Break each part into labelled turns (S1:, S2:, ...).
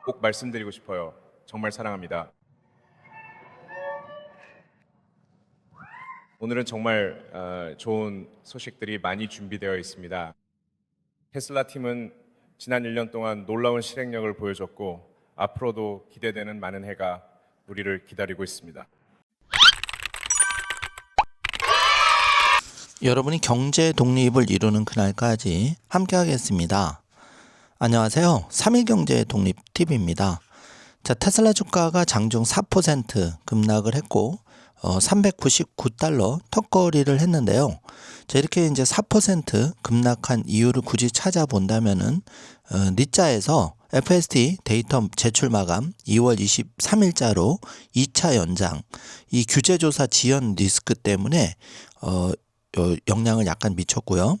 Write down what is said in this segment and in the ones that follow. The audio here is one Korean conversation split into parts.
S1: 꼭 말씀드리고 싶어요. 정말 사랑합니다. 오늘은 정말 좋은 소식들이 많이 준비되어 있습니다. 테슬라 팀은 지난 1년 동안 놀라운 실행력을 보여줬고 앞으로도 기대되는 많은 해가 우리를 기다리고 있습니다.
S2: 여러분이 경제 독립을 이루는 그날까지 함께 하겠습니다. 안녕하세요. 3일 경제 독립 TV입니다. 자, 테슬라 주가가 장중 4% 급락을 했고 399달러 턱걸이를 했는데요. 자, 이렇게 이제 4% 급락한 이유를 굳이 찾아본다면은 니자에서 FST 데이터 제출 마감 2월 23일자로 2차 연장, 이 규제조사 지연 리스크 때문에 영향을 약간 미쳤고요.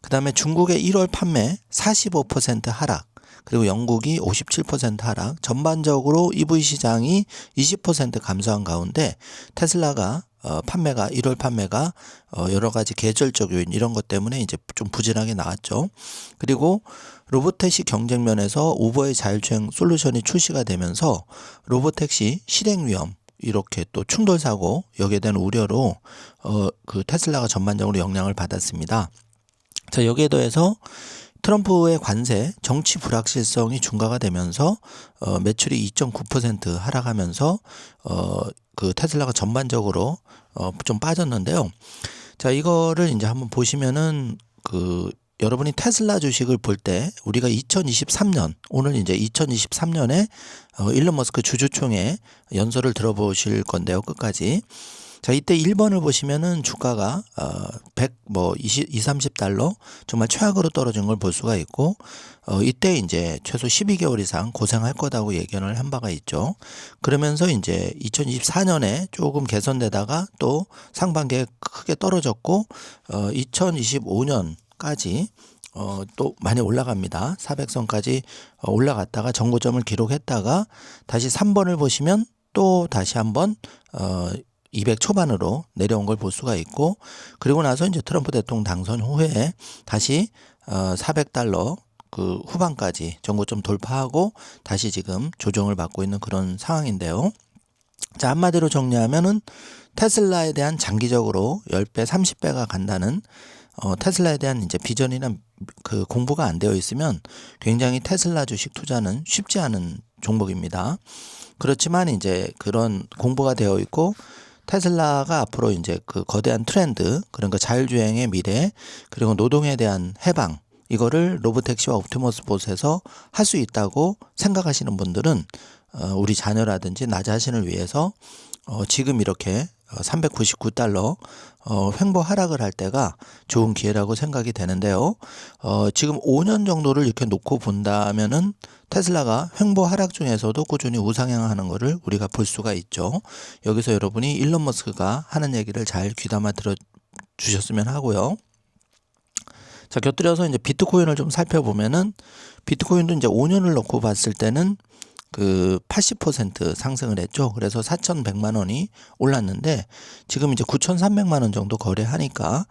S2: 그 다음에 중국의 1월 판매 45% 하락, 그리고 영국이 57% 하락, 전반적으로 EV 시장이 20% 감소한 가운데 테슬라가 판매가 1월 판매가 여러 가지 계절적 요인 이런 것 때문에 이제 좀 부진하게 나왔죠. 그리고 로보택시 경쟁 면에서 우버의 자율주행 솔루션이 출시가 되면서 로보택시 실행 위험, 이렇게 또 충돌 사고, 여기에 대한 우려로 그 테슬라가 전반적으로 영향을 받았습니다. 자, 여기에 더해서 트럼프의 관세, 정치 불확실성이 중과가 되면서 매출이 2.9% 하락하면서 그 테슬라가 전반적으로 좀 빠졌는데요. 자, 이거를 이제 한번 보시면은 여러분이 테슬라 주식을 볼 때 우리가 2023년, 오늘 이제 2023년에 일론 머스크 주주총회 연설을 들어보실 건데요. 끝까지. 자, 이때 1번을 보시면은 주가가 30달러 정말 최악으로 떨어진 걸 볼 수가 있고, 이때 이제 최소 12개월 이상 고생할 거다고 예견을 한 바가 있죠. 그러면서 이제 2024년에 조금 개선되다가 또 상반기에 크게 떨어졌고, 2025년까지 또 많이 올라갑니다. 400선까지 올라갔다가 정고점을 기록했다가 다시 3번을 보시면 또 다시 한번 200 초반으로 내려온 걸 볼 수가 있고, 그리고 나서 이제 트럼프 대통령 당선 후에 다시 400달러 그 후반까지 정고점 돌파하고 다시 지금 조정을 받고 있는 그런 상황인데요. 자, 한마디로 정리하면은 테슬라에 대한 장기적으로 10배, 30배가 간다는 테슬라에 대한 이제 비전이나 그 공부가 안 되어 있으면 굉장히 테슬라 주식 투자는 쉽지 않은 종목입니다. 그렇지만 이제 그런 공부가 되어 있고, 테슬라가 앞으로 이제 그 거대한 트렌드, 그런 거 자율주행의 미래, 그리고 노동에 대한 해방, 이거를 로보택시와 옵티머스 봇에서 할 수 있다고 생각하시는 분들은 우리 자녀라든지 나 자신을 위해서 지금 이렇게 399달러 횡보 하락을 할 때가 좋은 기회라고 생각이 되는데요. 지금 5년 정도를 이렇게 놓고 본다면은 테슬라가 횡보 하락 중에서도 꾸준히 우상향하는 것을 우리가 볼 수가 있죠. 여기서 여러분이 일론 머스크가 하는 얘기를 잘 귀담아 들어 주셨으면 하고요. 자, 곁들여서 이제 비트코인을 좀 살펴보면은 비트코인도 이제 5년을 놓고 봤을 때는 그 80% 상승을 했죠. 그래서 4,100만 원이 올랐는데 지금 이제 9,300만 원 정도 거래하니까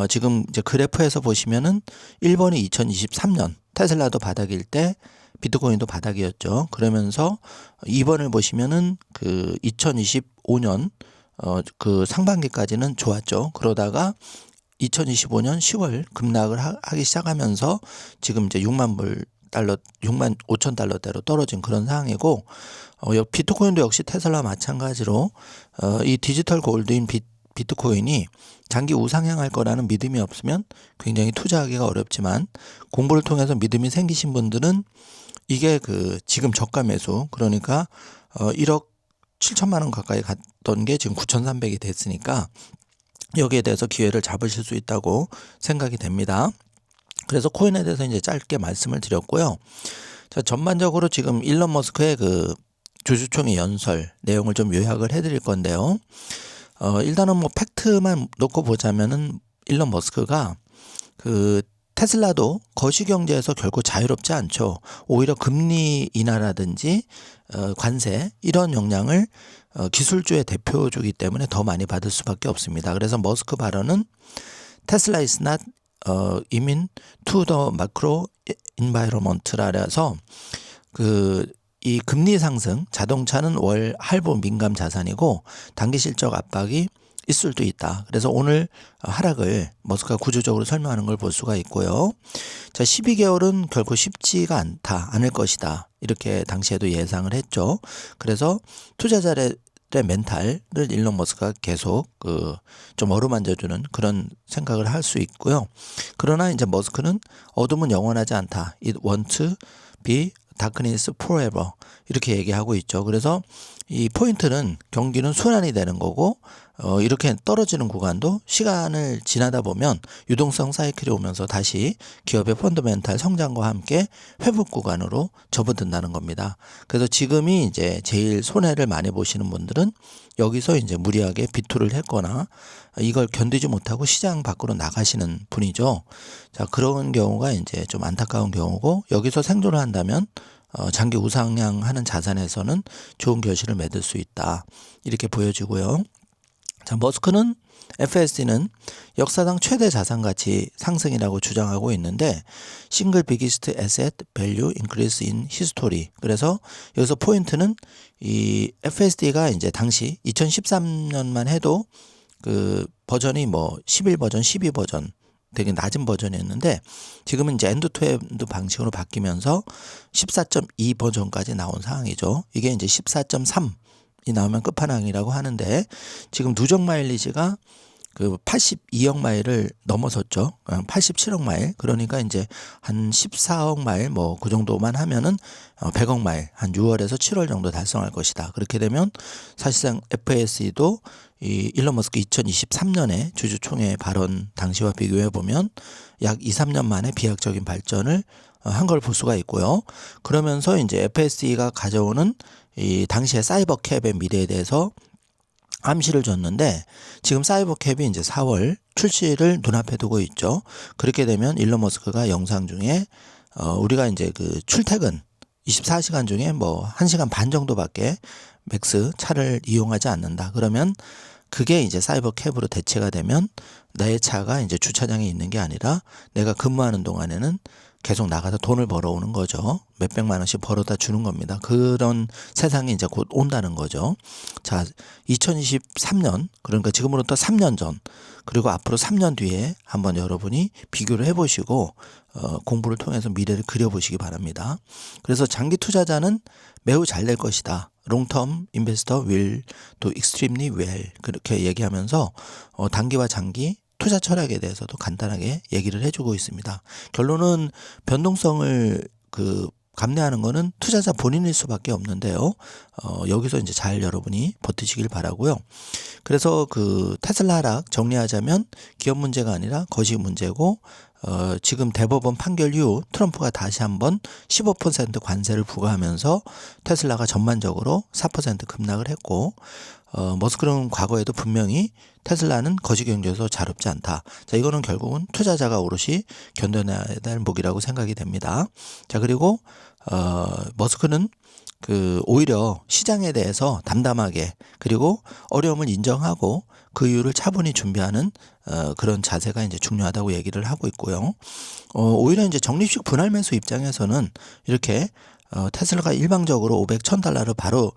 S2: 지금 이제 그래프에서 보시면은 1번이 2023년 테슬라도 바닥일 때 비트코인도 바닥이었죠. 그러면서 2번을 보시면은 그 2025년 그 상반기까지는 좋았죠. 그러다가 2025년 10월 급락을 하기 시작하면서 지금 이제 6만 5천 달러대로 떨어진 그런 상황이고, 비트코인도 역시 테슬라 마찬가지로 이 디지털 골드인 비트코인이 장기 우상향할 거라는 믿음이 없으면 굉장히 투자하기가 어렵지만, 공부를 통해서 믿음이 생기신 분들은 이게 그 지금 저가 매수, 그러니까 1억 7천만 원 가까이 갔던 게 지금 9,300이 됐으니까 여기에 대해서 기회를 잡으실 수 있다고 생각이 됩니다. 그래서 코인에 대해서 이제 짧게 말씀을 드렸고요. 자, 전반적으로 지금 일론 머스크의 그 주주총회 연설 내용을 좀 요약을 해드릴 건데요. 일단은 뭐 팩트만 놓고 보자면은 일론 머스크가 그 테슬라도 거시경제에서 결코 자유롭지 않죠. 오히려 금리 인하라든지 관세 이런 영향을 기술주의 대표주기 때문에 더 많이 받을 수밖에 없습니다. 그래서 머스크 발언은 테슬라 is not immune to the macro environment라서 그 이 금리 상승, 자동차는 월 할부 민감 자산이고 단기 실적 압박이 있을 수도 있다. 그래서 오늘 하락을 머스크가 구조적으로 설명하는 걸 볼 수가 있고요. 자, 12개월은 결코 쉽지가 않을 것이다. 이렇게 당시에도 예상을 했죠. 그래서 투자자의 멘탈을 일론 머스크가 계속 좀 어루만져주는 그런 생각을 할 수 있고요. 그러나 이제 머스크는 어둠은 영원하지 않다. It won't be darkness forever. 이렇게 얘기하고 있죠. 그래서 이 포인트는 경기는 순환이 되는 거고 이렇게 떨어지는 구간도 시간을 지나다 보면 유동성 사이클이 오면서 다시 기업의 펀더멘탈 성장과 함께 회복 구간으로 접어든다는 겁니다. 그래서 지금이 이제 제일 손해를 많이 보시는 분들은 여기서 이제 무리하게 비투를 했거나 이걸 견디지 못하고 시장 밖으로 나가시는 분이죠. 자, 그런 경우가 이제 좀 안타까운 경우고 여기서 생존을 한다면 장기 우상향하는 자산에서는 좋은 결실을 맺을 수 있다. 이렇게 보여지고요. 자, 머스크는 FSD는 역사상 최대 자산 가치 상승이라고 주장하고 있는데 싱글 비기스트 에셋 밸류 인크리스 인 히스토리. 그래서 여기서 포인트는 이 FSD가 이제 당시 2013년만 해도 그 버전이 뭐 11버전, 12버전 되게 낮은 버전이었는데 지금은 이제 엔드 투 엔드 방식으로 바뀌면서 14.2 버전까지 나온 상황이죠. 이게 이제 14.3이 나오면 끝판왕이라고 하는데 지금 누적 마일리지가 그 82억 마일을 넘어섰죠. 87억 마일. 그러니까 이제 한 14억 마일 뭐 그 정도만 하면은 100억 마일 한 6월에서 7월 정도 달성할 것이다. 그렇게 되면 사실상 FSE도 이 일론 머스크 2023년에 주주총회 발언 당시와 비교해 보면 약 2, 3년 만에 비약적인 발전을 한 걸 볼 수가 있고요. 그러면서 이제 FSE가 가져오는 이 당시의 사이버 캡의 미래에 대해서 암시를 줬는데 지금 사이버 캡이 이제 4월 출시를 눈앞에 두고 있죠. 그렇게 되면 일론 머스크가 영상 중에 우리가 이제 그 출퇴근 24시간 중에 뭐 1시간 반 정도밖에 맥스 차를 이용하지 않는다. 그러면 그게 이제 사이버 캡으로 대체가 되면 내 차가 이제 주차장에 있는 게 아니라 내가 근무하는 동안에는 계속 나가서 돈을 벌어오는 거죠. 몇백만 원씩 벌어다 주는 겁니다. 그런 세상이 이제 곧 온다는 거죠. 자, 2023년, 그러니까 지금으로부터 3년 전, 그리고 앞으로 3년 뒤에 한번 여러분이 비교를 해보시고 공부를 통해서 미래를 그려보시기 바랍니다. 그래서 장기 투자자는 매우 잘 될 것이다. 롱텀 인베스터 will do extremely well. 그렇게 얘기하면서 단기와 장기 투자 철학에 대해서도 간단하게 얘기를 해주고 있습니다. 결론은 변동성을 감내하는 거는 투자자 본인일 수밖에 없는데요. 여기서 이제 잘 여러분이 버티시길 바라고요. 그래서 그 테슬라 하락 정리하자면 기업 문제가 아니라 거시 문제고 지금 대법원 판결 이후 트럼프가 다시 한번 15% 관세를 부과하면서 테슬라가 전반적으로 4% 급락을 했고 머스크는 과거에도 분명히 테슬라는 거시경제에서 자롭지 않다. 자, 이거는 결국은 투자자가 오롯이 견뎌내야 될 목이라고 생각이 됩니다. 자, 그리고 머스크는 오히려 시장에 대해서 담담하게 그리고 어려움을 인정하고 그 이유를 차분히 준비하는 그런 자세가 이제 중요하다고 얘기를 하고 있고요. 오히려 이제 적립식 분할 매수 입장에서는 이렇게 테슬라가 일방적으로 500, 1000달러를 바로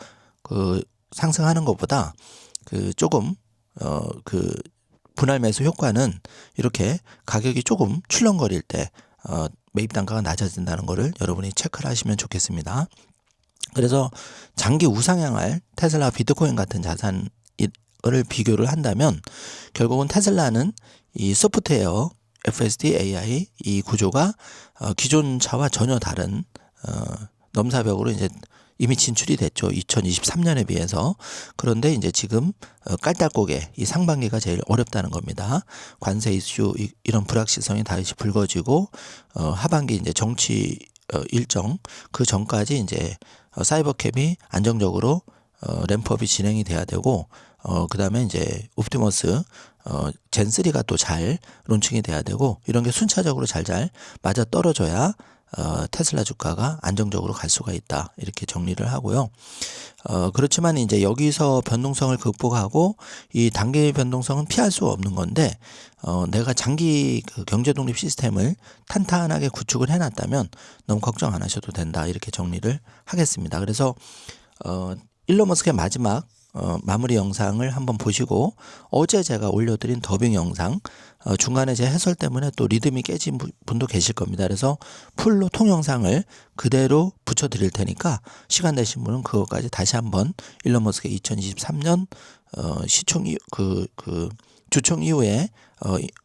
S2: 상승하는 것보다 조금 분할 매수 효과는 이렇게 가격이 조금 출렁거릴 때 매입 단가가 낮아진다는 것을 여러분이 체크를 하시면 좋겠습니다. 그래서 장기 우상향할 테슬라 비트코인 같은 자산을 비교를 한다면 결국은 테슬라는 이 소프트웨어 FSD AI 이 구조가 기존 차와 전혀 다른 넘사벽으로 이제 이미 진출이 됐죠. 2023년에 비해서. 그런데 이제 지금 깔딱고개 이 상반기가 제일 어렵다는 겁니다. 관세 이슈 이런 불확실성이 다시 불거지고 하반기 이제 정치 일정 그 전까지 이제 사이버캡이 안정적으로 램프업이 진행이 돼야 되고 그다음에 이제 옵티머스 젠3가 또 잘 론칭이 돼야 되고 이런 게 순차적으로 잘 맞아 떨어져야 테슬라 주가가 안정적으로 갈 수가 있다. 이렇게 정리를 하고요. 그렇지만 이제 여기서 변동성을 극복하고 이 단기 변동성은 피할 수 없는 건데 내가 장기 그 경제 독립 시스템을 탄탄하게 구축을 해놨다면 너무 걱정 안 하셔도 된다. 이렇게 정리를 하겠습니다. 그래서 일론 머스크의 마지막 마무리 영상을 한번 보시고 어제 제가 올려드린 더빙 영상 중간에 제 해설 때문에 또 리듬이 깨진 분도 계실 겁니다. 그래서 풀로 통영상을 그대로 붙여드릴 테니까 시간 되신 분은 그것까지 다시 한번 일론 머스크의 2023년 시총 주총 이후에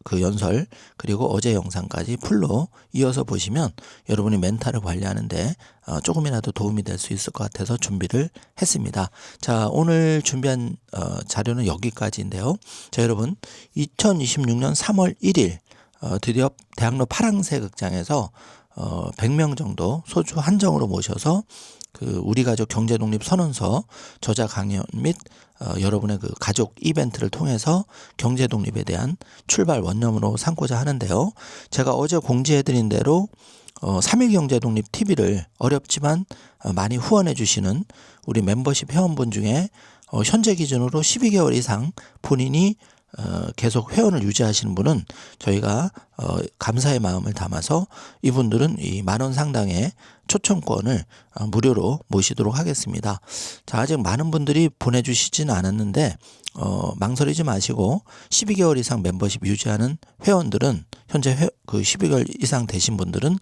S2: 그 연설 그리고 어제 영상까지 풀로 이어서 보시면 여러분이 멘탈을 관리하는데 조금이라도 도움이 될 수 있을 것 같아서 준비를 했습니다. 자, 오늘 준비한 자료는 여기까지인데요. 자, 여러분 2026년 3월 1일 드디어 대학로 파랑새 극장에서 100명 정도 소주 한정으로 모셔서 그 우리 가족 경제 독립 선언서 저자 강연 및 여러분의 그 가족 이벤트를 통해서 경제 독립에 대한 출발 원념으로 삼고자 하는데요. 제가 어제 공지해드린 대로 3일 경제 독립 TV를 어렵지만 많이 후원해 주시는 우리 멤버십 회원분 중에 현재 기준으로 12개월 이상 본인이 계속 회원을 유지하시는 분은 저희가 감사의 마음을 담아서 이분들은 이 10,000원 상당의 초청권을 무료로 모시도록 하겠습니다. 자, 아직 많은 분들이 보내주시지는 않았는데 망설이지 마시고 12개월 이상 멤버십 유지하는 회원들은 현재 그 12개월 이상 되신 분들은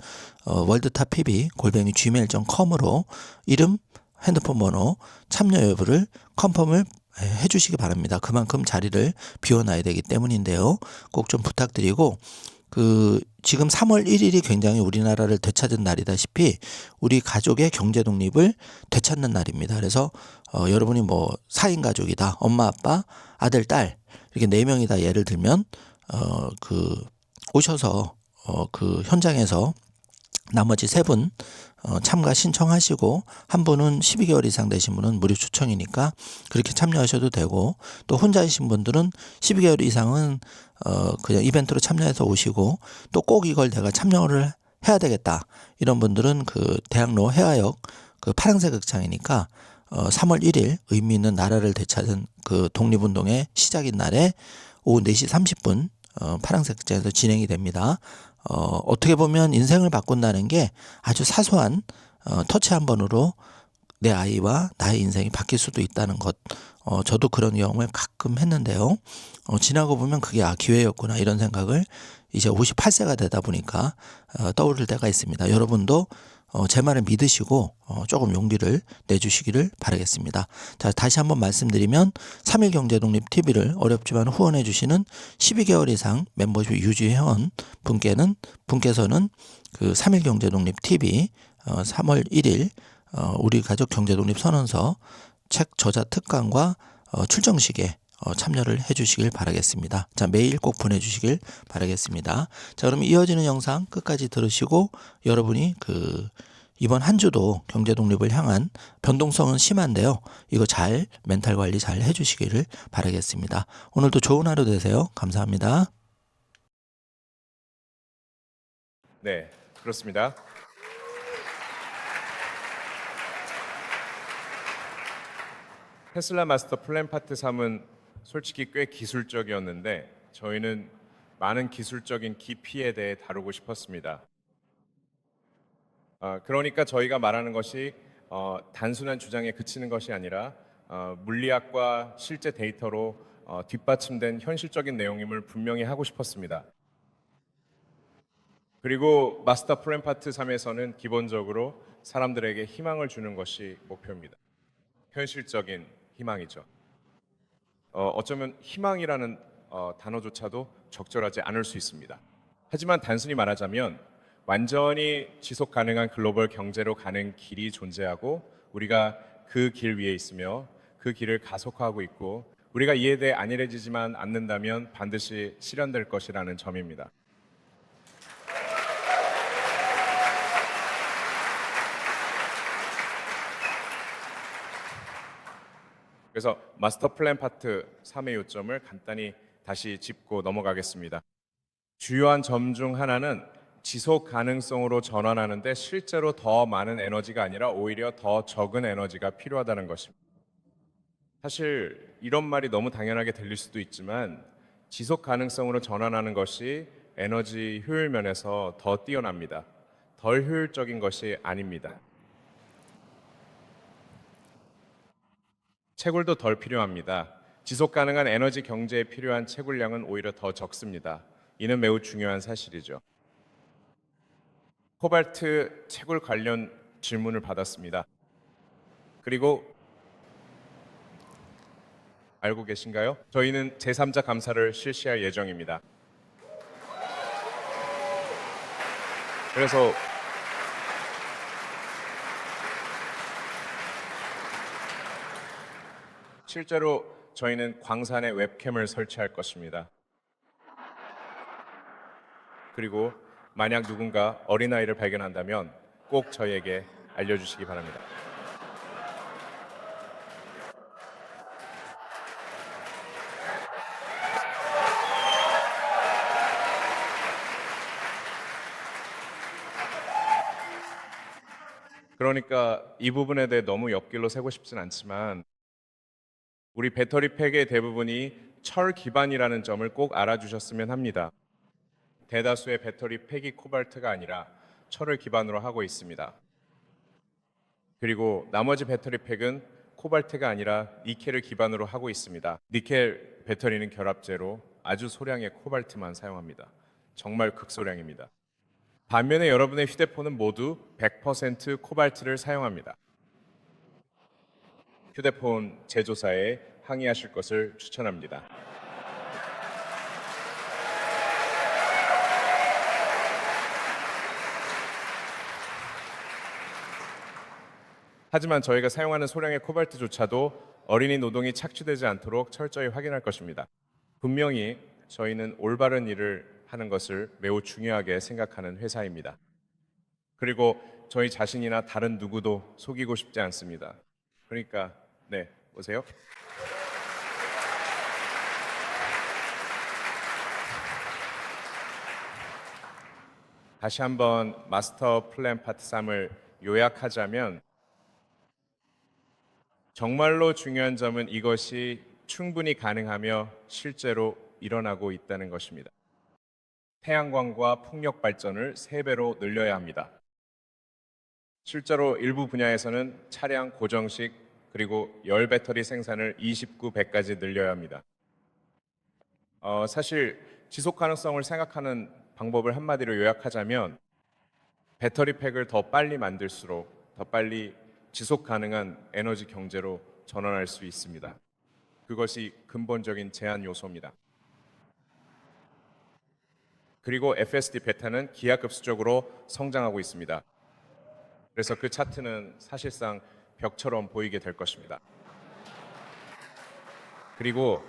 S2: worldtopPB@gmail.com으로 이름, 핸드폰 번호, 참여 여부를 컨펌을 해주시기 바랍니다. 그만큼 자리를 비워놔야 되기 때문인데요. 꼭 좀 부탁드리고 지금 3월 1일이 굉장히 우리나라를 되찾은 날이다시피 우리 가족의 경제 독립을 되찾는 날입니다. 그래서 여러분이 뭐 4인 가족이다. 엄마, 아빠, 아들, 딸 이렇게 4명이다 예를 들면 오셔서 그 현장에서 나머지 3분 참가 신청하시고 한 분은 12개월 이상 되신 분은 무료 초청이니까 그렇게 참여하셔도 되고 또 혼자이신 분들은 12개월 이상은 그냥 이벤트로 참여해서 오시고 또 꼭 이걸 내가 참여를 해야 되겠다 이런 분들은 그 대학로 해화역 그 파랑새 극장이니까 3월 1일 의미 있는 나라를 되찾은 그 독립운동의 시작인 날에 오후 4시 30분 파랑새 극장에서 진행이 됩니다. 어떻게 보면 인생을 바꾼다는 게 아주 사소한 터치 한 번으로 내 아이와 나의 인생이 바뀔 수도 있다는 것. 저도 그런 경험을 가끔 했는데요. 지나고 보면 그게 기회였구나 이런 생각을 이제 58세가 되다 보니까 떠오를 때가 있습니다. 여러분도 제 말을 믿으시고 조금 용기를 내주시기를 바라겠습니다. 자, 다시 한번 말씀드리면 3일 경제독립 TV를 어렵지만 후원해 주시는 12개월 이상 멤버십 유지 회원 분께서는 그 3일 경제독립 TV 3월 1일 우리 가족 경제독립 선언서 책 저자 특강과 출정식에 참여를 해주시길 바라겠습니다. 자, 메일 꼭 보내주시길 바라겠습니다. 자, 그럼 이어지는 영상 끝까지 들으시고 여러분이 이번 한 주도 경제 독립을 향한 변동성은 심한데요. 이거 잘 멘탈 관리 잘 해주시기를 바라겠습니다. 오늘도 좋은 하루 되세요. 감사합니다.
S1: 네, 그렇습니다. 테슬라 마스터 플랜 파트 3은 솔직히 꽤 기술적이었는데 저희는 많은 기술적인 깊이에 대해 다루고 싶었습니다. 그러니까 저희가 말하는 것이 단순한 주장에 그치는 것이 아니라 물리학과 실제 데이터로 뒷받침된 현실적인 내용임을 분명히 하고 싶었습니다. 그리고 마스터 플랜 파트 3에서는 기본적으로 사람들에게 희망을 주는 것이 목표입니다. 현실적인 희망이죠. 어쩌면 희망이라는 단어조차도 적절하지 않을 수 있습니다. 하지만 단순히 말하자면 완전히 지속 가능한 글로벌 경제로 가는 길이 존재하고 우리가 그 길 위에 있으며 그 길을 가속화하고 있고 우리가 이에 대해 안일해지지만 않는다면 반드시 실현될 것이라는 점입니다. 그래서 마스터 플랜 파트 3의 요점을 간단히 다시 짚고 넘어가겠습니다. 주요한 점 중 하나는 지속 가능성으로 전환하는데 실제로 더 많은 에너지가 아니라 오히려 더 적은 에너지가 필요하다는 것입니다. 사실 이런 말이 너무 당연하게 들릴 수도 있지만 지속 가능성으로 전환하는 것이 에너지 효율 면에서 더 뛰어납니다. 덜 효율적인 것이 아닙니다. 채굴도 덜 필요합니다. 지속 가능한 에너지 경제에 필요한 채굴량은 오히려 더 적습니다. 이는 매우 중요한 사실이죠. 코발트 채굴 관련 질문을 받았습니다. 그리고 알고 계신가요? 저희는 제3자 감사를 실시할 예정입니다. 그래서 실제로 저희는 광산에 웹캠을 설치할 것입니다. 그리고 만약 누군가 어린아이를 발견한다면 꼭 저희에게 알려주시기 바랍니다. 그러니까 이 부분에 대해 너무 옆길로 새고 싶진 않지만 우리 배터리 팩의 대부분이 철 기반이라는 점을 꼭 알아주셨으면 합니다. 대다수의 배터리 팩이 코발트가 아니라 철을 기반으로 하고 있습니다. 그리고 나머지 배터리 팩은 코발트가 아니라 니켈을 기반으로 하고 있습니다. 니켈 배터리는 결합제로 아주 소량의 코발트만 사용합니다. 정말 극소량입니다. 반면에 여러분의 휴대폰은 모두 100% 코발트를 사용합니다. 휴대폰 제조사에 항의하실 것을 추천합니다. 하지만 저희가 사용하는 소량의 코발트조차도 어린이 노동이 착취되지 않도록 철저히 확인할 것입니다. 분명히 저희는 올바른 일을 하는 것을 매우 중요하게 생각하는 회사입니다. 그리고 저희 자신이나 다른 누구도 속이고 싶지 않습니다. 그러니까 네, 오세요. 다시 한번 마스터 플랜 파트 3을 요약하자면 정말로 중요한 점은 이것이 충분히 가능하며 실제로 일어나고 있다는 것입니다. 태양광과 풍력 발전을 3배로 늘려야 합니다. 실제로 일부 분야에서는 차량 고정식 그리고 열 배터리 생산을 29배까지 늘려야 합니다. 사실 지속 가능성을 생각하는 방법을 한마디로 요약하자면 배터리 팩을 더 빨리 만들수록 더 빨리 지속 가능한 에너지 경제로 전환할 수 있습니다. 그것이 근본적인 제한 요소입니다. 그리고 FSD 베타는 기하급수적으로 성장하고 있습니다. 그래서 그 차트는 사실상 벽처럼 보이게 될 것입니다. 그리고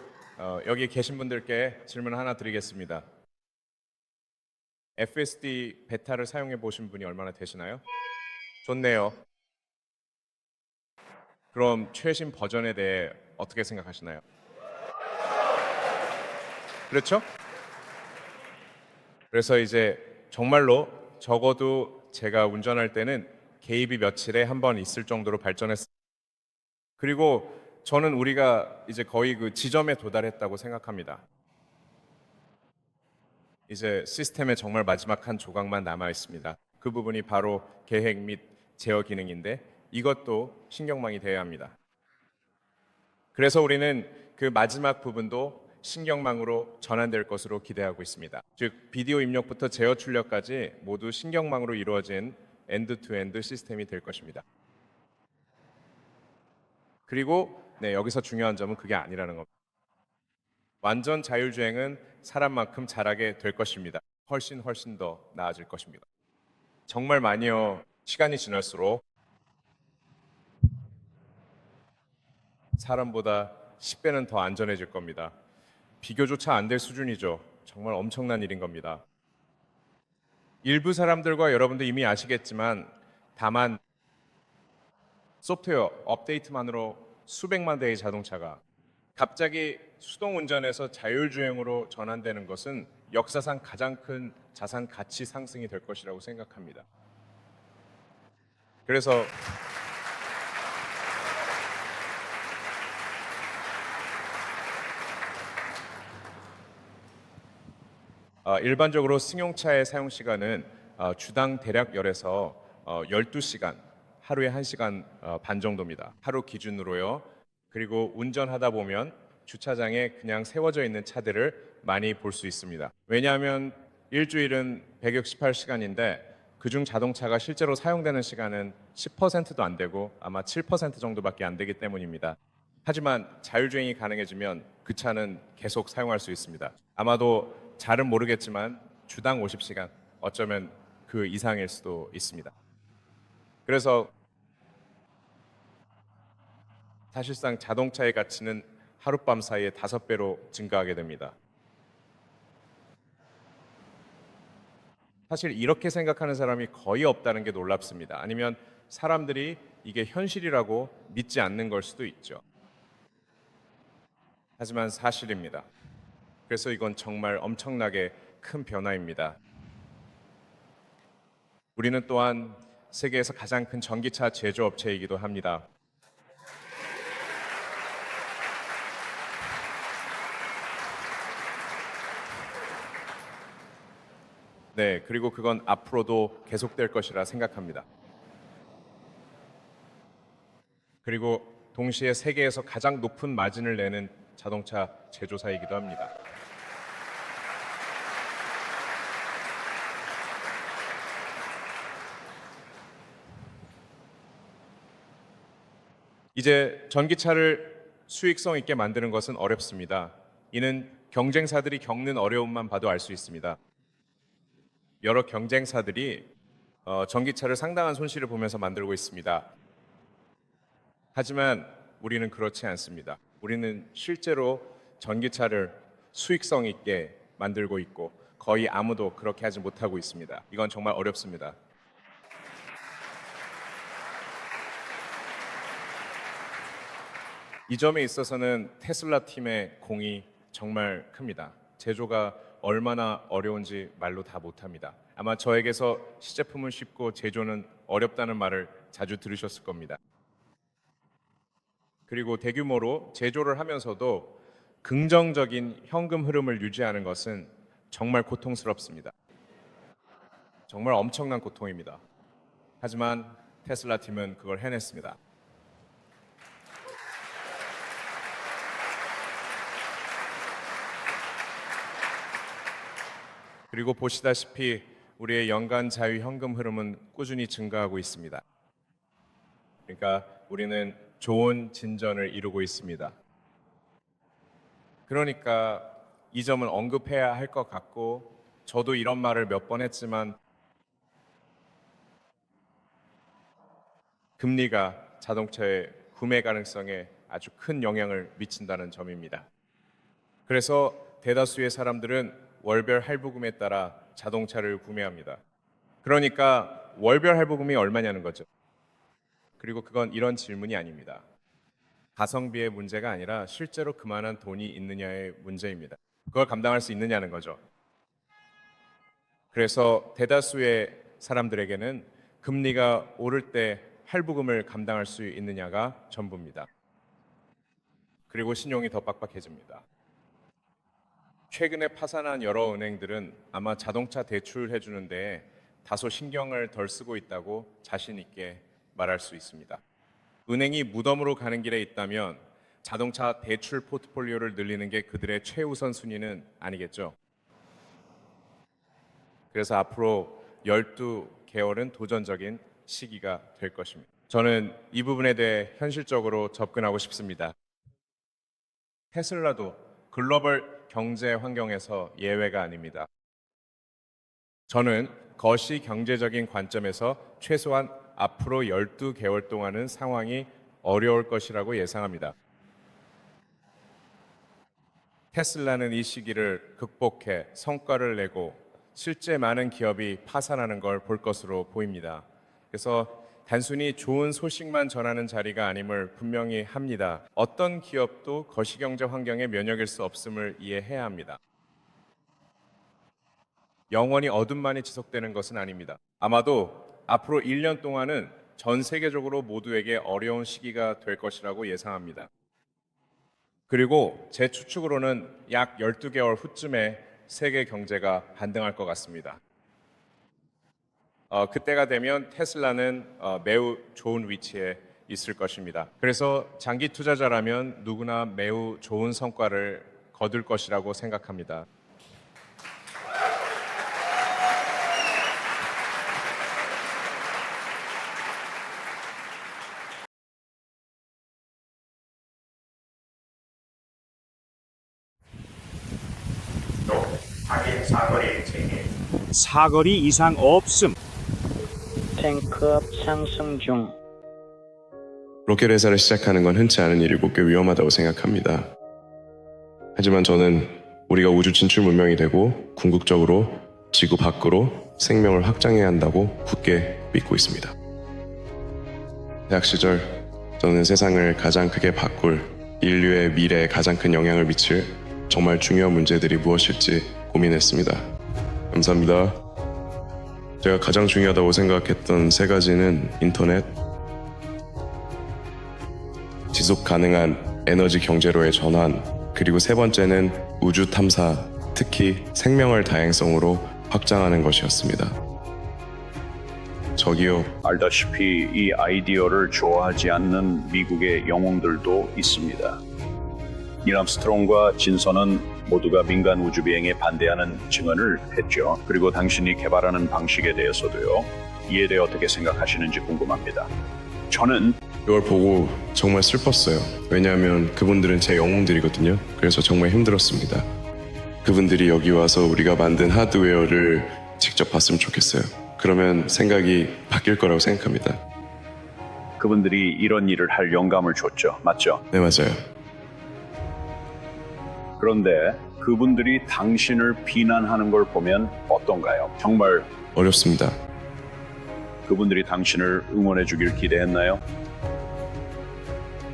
S1: 여기 계신 분들께 질문 하나 드리겠습니다. FSD 베타를 사용해 보신 분이 얼마나 되시나요? 좋네요. 그럼 최신 버전에 대해 어떻게 생각하시나요? 그렇죠? 그래서 이제 정말로 적어도 제가 운전할 때는 개입이 며칠에 한 번 있을 정도로 발전했습니다. 그리고 저는 우리가 이제 거의 그 지점에 도달했다고 생각합니다. 이제 시스템의 정말 마지막 한 조각만 남아 있습니다. 그 부분이 바로 계획 및 제어 기능인데 이것도 신경망이 되어야 합니다. 그래서 우리는 그 마지막 부분도 신경망으로 전환될 것으로 기대하고 있습니다. 즉 비디오 입력부터 제어 출력까지 모두 신경망으로 이루어진 엔드-투-엔드 시스템이 될 것입니다. 그리고 여기서 중요한 점은 그게 아니라는 겁니다. 완전 자율주행은 사람만큼 잘하게 될 것입니다. 훨씬 더 나아질 것입니다. 정말 많이요. 시간이 지날수록 사람보다 10배는 더 안전해질 겁니다. 비교조차 안 될 수준이죠. 정말 엄청난 일인 겁니다. 일부 사람들과 여러분도 이미 아시겠지만 다만 소프트웨어 업데이트만으로 수백만 대의 자동차가 갑자기 수동 운전에서 자율주행으로 전환되는 것은 역사상 가장 큰 자산 가치 상승이 될 것이라고 생각합니다. 그래서 일반적으로 승용차의 사용 시간은 주당 대략 열에서 12시간, 하루에 1시간 반 정도입니다. 하루 기준으로요. 그리고 운전하다 보면 주차장에 그냥 세워져 있는 차들을 많이 볼 수 있습니다. 왜냐하면 일주일은 168시간인데 그중 자동차가 실제로 사용되는 시간은 10%도 안 되고 아마 7% 정도밖에 안 되기 때문입니다. 하지만 자율주행이 가능해지면 그 차는 계속 사용할 수 있습니다. 아마도 잘은 모르겠지만 주당 50시간, 어쩌면 그 이상일 수도 있습니다. 그래서 사실상 자동차의 가치는 하룻밤 사이에 5배로 증가하게 됩니다. 사실 이렇게 생각하는 사람이 거의 없다는 게 놀랍습니다. 아니면 사람들이 이게 현실이라고 믿지 않는 걸 수도 있죠. 하지만 사실입니다. 그래서 이건 정말 엄청나게 큰 변화입니다. 우리는 또한 세계에서 가장 큰 전기차 제조업체이기도 합니다. 네, 그리고 그건 앞으로도 계속될 것이라 생각합니다. 그리고 동시에 세계에서 가장 높은 마진을 내는 자동차 제조사이기도 합니다. 이제 전기차를 수익성 있게 만드는 것은 어렵습니다. 이는 경쟁사들이 겪는 어려움만 봐도 알 수 있습니다. 여러 경쟁사들이 전기차를 상당한 손실을 보면서 만들고 있습니다. 하지만 우리는 그렇지 않습니다. 우리는 실제로 전기차를 수익성 있게 만들고 있고 거의 아무도 그렇게 하지 못하고 있습니다. 이건 정말 어렵습니다. 이 점에 있어서는 테슬라 팀의 공이 정말 큽니다. 제조가 얼마나 어려운지 말로 다 못합니다. 아마 저에게서 시제품은 쉽고 제조는 어렵다는 말을 자주 들으셨을 겁니다. 그리고 대규모로 제조를 하면서도 긍정적인 현금 흐름을 유지하는 것은 정말 고통스럽습니다. 정말 엄청난 고통입니다. 하지만 테슬라 팀은 그걸 해냈습니다. 그리고 보시다시피 우리의 연간 자유 현금 흐름은 꾸준히 증가하고 있습니다. 그러니까 우리는 좋은 진전을 이루고 있습니다. 그러니까 이 점을 언급해야 할 것 같고 저도 이런 말을 몇 번 했지만 금리가 자동차의 구매 가능성에 아주 큰 영향을 미친다는 점입니다. 그래서 대다수의 사람들은 월별 할부금에 따라 자동차를 구매합니다. 그러니까 월별 할부금이 얼마냐는 거죠. 그리고 그건 이런 질문이 아닙니다. 가성비의 문제가 아니라 실제로 그만한 돈이 있느냐의 문제입니다. 그걸 감당할 수 있느냐는 거죠. 그래서 대다수의 사람들에게는 금리가 오를 때 할부금을 감당할 수 있느냐가 전부입니다. 그리고 신용이 더 빡빡해집니다. 최근에 파산한 여러 은행들은 아마 자동차 대출해 주는데 다소 신경을 덜 쓰고 있다고 자신 있게 말할 수 있습니다. 은행이 무덤으로 가는 길에 있다면 자동차 대출 포트폴리오를 늘리는 게 그들의 최우선 순위는 아니겠죠. 그래서 앞으로 12개월은 도전적인 시기가 될 것입니다. 저는 이 부분에 대해 현실적으로 접근하고 싶습니다. 테슬라도 글로벌 경제 환경에서 예외가 아닙니다. 저는 거시 경제적인 관점에서 최소한 앞으로 12개월 동안은 상황이 어려울 것이라고 예상합니다. 테슬라는 이 시기를 극복해 성과를 내고 실제 많은 기업이 파산하는 걸 볼 것으로 보입니다. 그래서 단순히 좋은 소식만 전하는 자리가 아님을 분명히 합니다. 어떤 기업도 거시경제 환경에 면역일 수 없음을 이해해야 합니다. 영원히 어둠만이 지속되는 것은 아닙니다. 아마도 앞으로 1년 동안은 전 세계적으로 모두에게 어려운 시기가 될 것이라고 예상합니다. 그리고 제 추측으로는 약 12개월 후쯤에 세계 경제가 반등할 것 같습니다. 그때가 되면 테슬라는 매우 좋은 위치에 있을 것입니다. 그래서 장기 투자자라면 누구나 매우 좋은 성과를 거둘 것이라고 생각합니다.
S3: 사거리 이상 없음.
S4: 탱크업 상승 중.
S5: 로켓 회사를 시작하는 건 흔치 않은 일이고 꽤 위험하다고 생각합니다. 하지만 저는 우리가 우주 진출 문명이 되고 궁극적으로 지구 밖으로 생명을 확장해야 한다고 굳게 믿고 있습니다. 대학 시절 저는 세상을 가장 크게 바꿀 인류의 미래에 가장 큰 영향을 미칠 정말 중요한 문제들이 무엇일지 고민했습니다. 감사합니다. 제가 가장 중요하다고 생각했던 세 가지는 인터넷, 지속 가능한 에너지 경제로의 전환, 그리고 세 번째는 우주 탐사, 특히 생명을 다양성으로 확장하는 것이었습니다. 저기요,
S6: 알다시피 이 아이디어를 좋아하지 않는 미국의 영웅들도 있습니다. 닐 암스트롱과 진선은 모두가 민간 우주 비행에 반대하는 증언을 했죠. 그리고 당신이 개발하는 방식에 대해서도요. 이에 대해 어떻게 생각하시는지 궁금합니다. 저는
S5: 이걸 보고 정말 슬펐어요. 왜냐하면 그분들은 제 영웅들이거든요. 그래서 정말 힘들었습니다. 그분들이 여기 와서 우리가 만든 하드웨어를 직접 봤으면 좋겠어요. 그러면 생각이 바뀔 거라고 생각합니다.
S6: 그분들이 이런 일을 할 영감을 줬죠. 맞죠?
S5: 네, 맞아요.
S6: 그런데 그분들이 당신을 비난하는 걸 보면 어떤가요? 정말
S5: 어렵습니다.
S6: 그분들이 당신을 응원해 주길 기대했나요?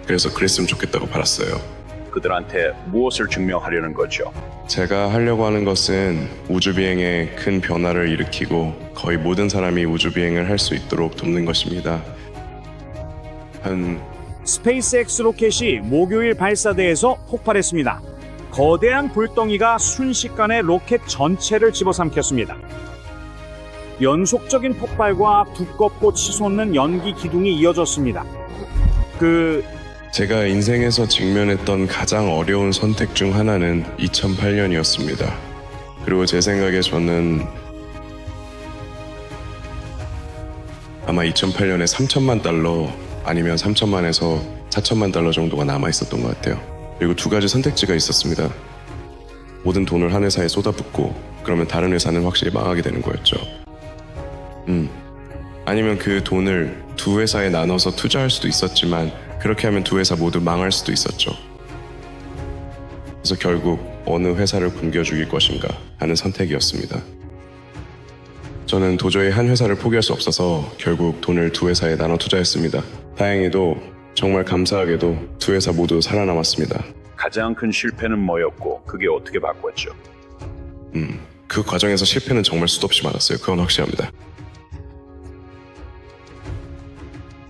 S5: 그래서 그랬으면 좋겠다고 바랐어요.
S6: 그들한테 무엇을 증명하려는 거죠?
S5: 제가 하려고 하는 것은 우주비행에 큰 변화를 일으키고 거의 모든 사람이 우주비행을 할 수 있도록 돕는 것입니다.
S3: 스페이스X 로켓이 목요일 발사대에서 폭발했습니다. 거대한 불덩이가 순식간에 로켓 전체를 집어삼켰습니다. 연속적인 폭발과 두껍고 치솟는 연기 기둥이 이어졌습니다.
S5: 제가 인생에서 직면했던 가장 어려운 선택 중 하나는 2008년이었습니다. 그리고 제 생각에 저는 아마 2008년에 3천만 달러 아니면 3천만에서 4천만 달러 정도가 남아 있었던 것 같아요. 그리고 두 가지 선택지가 있었습니다. 모든 돈을 한 회사에 쏟아붓고 그러면 다른 회사는 확실히 망하게 되는 거였죠. 아니면 그 돈을 두 회사에 나눠서 투자할 수도 있었지만 그렇게 하면 두 회사 모두 망할 수도 있었죠. 그래서 결국 어느 회사를 굶겨 죽일 것인가 하는 선택이었습니다. 저는 도저히 한 회사를 포기할 수 없어서 결국 돈을 두 회사에 나눠 투자했습니다. 다행히도 정말 감사하게도 두 회사 모두 살아남았습니다.
S6: 가장 큰 실패는 뭐였고 그게 어떻게 바꿨죠?
S5: 그 과정에서 실패는 정말 수도 없이 많았어요. 그건 확실합니다.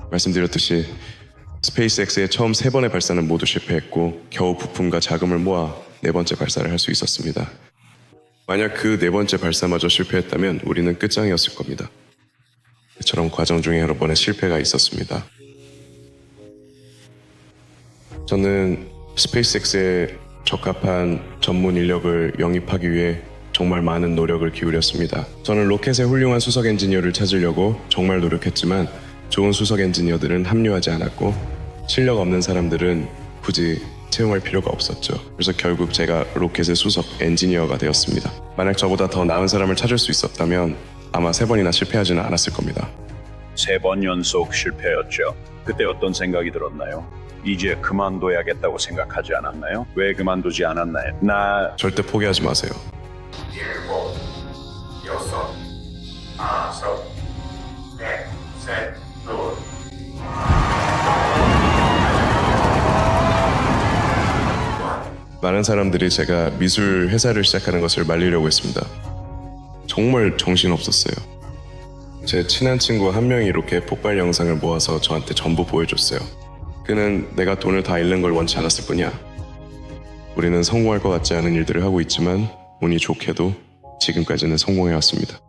S5: 말씀드렸듯이 스페이스X의 처음 3번의 발사는 모두 실패했고 겨우 부품과 자금을 모아 4번째 발사를 할 수 있었습니다. 만약 그 4번째 발사마저 실패했다면 우리는 끝장이었을 겁니다. 이처럼 과정 중에 여러 번의 실패가 있었습니다. 저는 스페이스X에 적합한 전문 인력을 영입하기 위해 정말 많은 노력을 기울였습니다. 저는 로켓의 훌륭한 수석 엔지니어를 찾으려고 정말 노력했지만 좋은 수석 엔지니어들은 합류하지 않았고 실력 없는 사람들은 굳이 채용할 필요가 없었죠. 그래서 결국 제가 로켓의 수석 엔지니어가 되었습니다. 만약 저보다 더 나은 사람을 찾을 수 있었다면 아마 3번이나 실패하지는 않았을 겁니다.
S6: 3번 연속 실패였죠. 그때 어떤 생각이 들었나요? 이제 그만둬야겠다고 생각하지 않았나요? 왜 그만두지 않았나요?
S5: 절대 포기하지 마세요. 많은 사람들이 제가 미술 회사를 시작하는 것을 말리려고 했습니다. 정말 정신없었어요. 제 친한 친구 한 명이 이렇게 폭발 영상을 모아서 저한테 전부 보여줬어요. 그는 내가 돈을 다 잃는 걸 원치 않았을 뿐이야. 우리는 성공할 것 같지 않은 일들을 하고 있지만 운이 좋게도 지금까지는 성공해왔습니다.